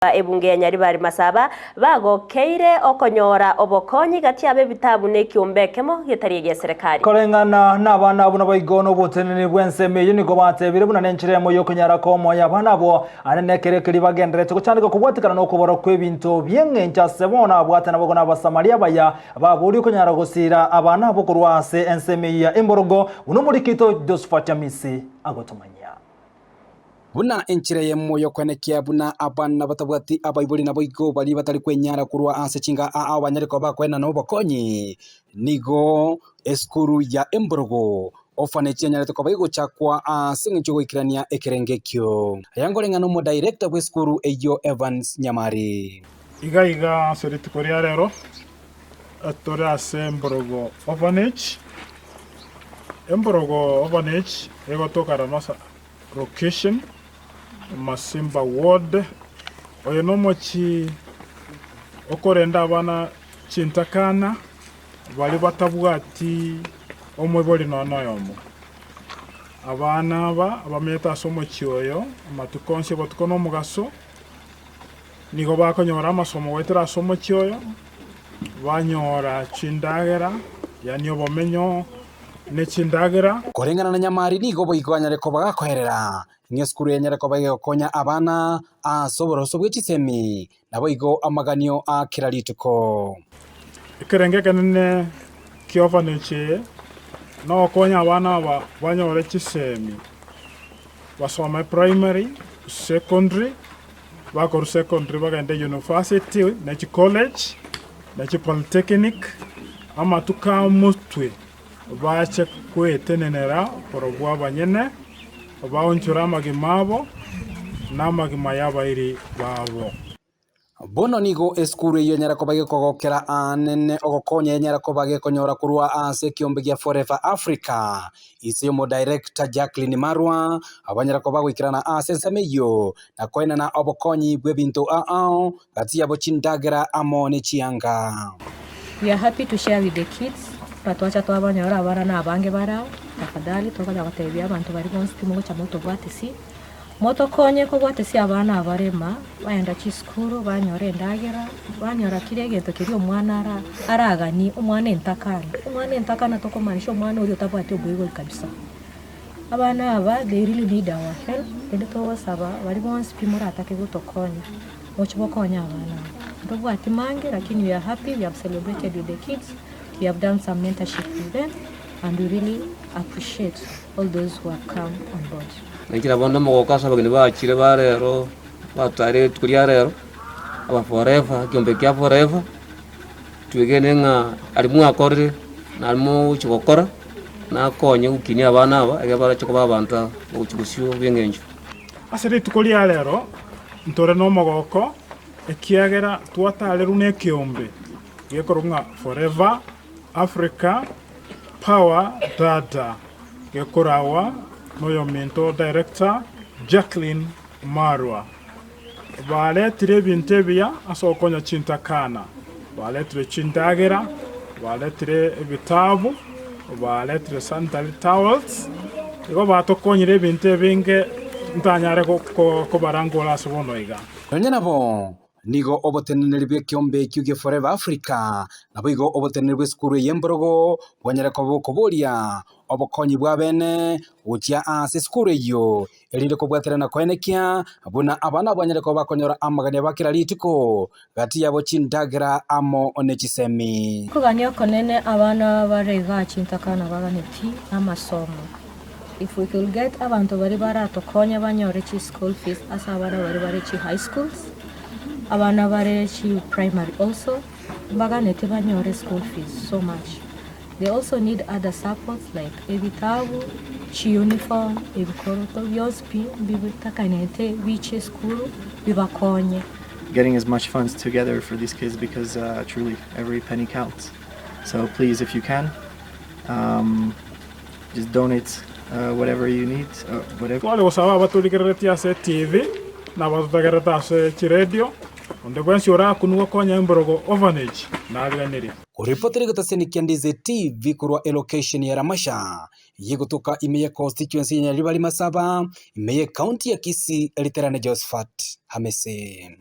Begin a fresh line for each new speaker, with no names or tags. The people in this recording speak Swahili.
Ebunge ya Nyaribari Masaba bagokeire okonyora obokonyi gati abe bitabu ne kiombekemo gitari gya serikali
kolengana n'abana abo nabayigono botenene bwenseme yunigo batebire buna nenchiremo yo kunyara ko moya bana bo anenekere kiri bagenderetse kucandika kubwatikana no kubara kw'ebintu byengencha sebona abwatana bogo n'abasamaria baya baburi kunyara gusira abana bo kurwase enseme ya Emborogo uno muri kito Josephat Misi agotumanya
buna enchiremo yo kwenekia buna abana batabwati abaibuli na boigo bali batari kwenyara kurwa ase chinga abanyariko bakwena no bokonyi nigo eskuru ya Emborogo ofanechi nyarete ko baigo chakwa singicho gwikirania ekerengekyo yangolengano mo director w'eskuru eyo Evans Nyamari
iga seriti koria rero atora ase Emborogo orphanage ego tokara nosa location Masimba ward oyo nomochi okorenda abana chintakana bali batabwati omwe boli nonoyomo abana abameta somo chioyo amatukonse batukono mugaso nigo bakonyora amasomo wetera somo chioyo banyora chindagera yani obomenyo ne chindagera
korengana na Nyamari nigo boigwanyareko bagakoherera ngeskuru yenyareko bagokonya abana asoboroso bw'ekisemi nabo igo amaganio akiralituko
kerengekene kiovaneche no konya abana aba banyore kisemi basoma primary secondary bakor secondary bagende university na college na polytechnic ama tukamutwe bache kwetenenera porogwa banyene baonchura magimabo na magima yabairi babo
bono nigo eskuru yenyarako bagekogokera anene ogokonya yenyarako bagekonyora kurwa ase kiombe gya Forever Africa ise mo director Jacqueline Marwa abanyarako bagwikirana ase semeyo na koina na obokonyi bwebintu gati yabo chindagera amone chianga.
We are happy to share with the kids patwacha twabanyora abana na abange bara tafadhali tokaja batebya abantu bari bonse mo cha moto bwatisi moto konye ko bwatisi abana abarema bayenda chiskuru banyore ndagera banyora kirege kiri omwana aragani omwana entakana toko manisho omwana uri tabwate obwigo kabisa abana aba they really need our help ende to wasaba bari bonse pimora atake gutokonya mochibokonya abana ndobwati mange lakini we are happy we have celebrated with the kids. We have done some mentorship with them, and we really appreciate all those who have come on board.
Nikira bondo mo kasa bagini ba chire barero ba tare tukuria rero aba forever Kupokea forever tugenenga alimu akore na alimu chikokora na konye ukini abana aba agabara chikoba banta uchugusyo byengenjo
asere tukuria rero ntore no mogoko ekiagera twatale rune kiombe yekorunga Forever Africa Power Data gekorawa noyo mentor director Jacqueline Marwa bale tire bintebya asokonya chintakana bale tire chindagera bale tire Vitambaa bale tire sanitary towels ego batokonyire bintebinge ntanyare ko barangola sobonoiga
nabo nigo oboteneneri bw'ekiombe kyuge Forever Africa nabo igo oboteneneri bw'eskuru y'Emborogo bwanyareko bokoboria obokonyi bwa bene utia ase skuru yo elinde kubwaterana kwenekia abuna abana bwanyareko bakonyora amagania bakira litiko gati yabo chindagera amo onechisemi
kugania konene abana barega chintakana baganeti amasomo. If we could get abantu bari baratokonya banyore chi school fees asa abana bari chi high schools abana bari chi primary also baganete banyore school fees so much. They also need other supports like ebitabu, chi uniform, ebikoroto byospi bibutakanete biche school bibakonye.
Getting as much funds together for these kids because truly every penny counts. So please, if you can, just donate whatever you need. Whatever.
Wale wasaba batuligeretia se TV na batutagereta se radio. Onde kwensi ora kunuwa konya Emborogo orphanage na aliganiri.
Kuripoteri gutasenekia Ndizi TV kurwa allocation ya Ramasha yegutuka imeye constituency ya Nyaribari Masaba imeye county ya Kisii eliterane Josephat Hamese.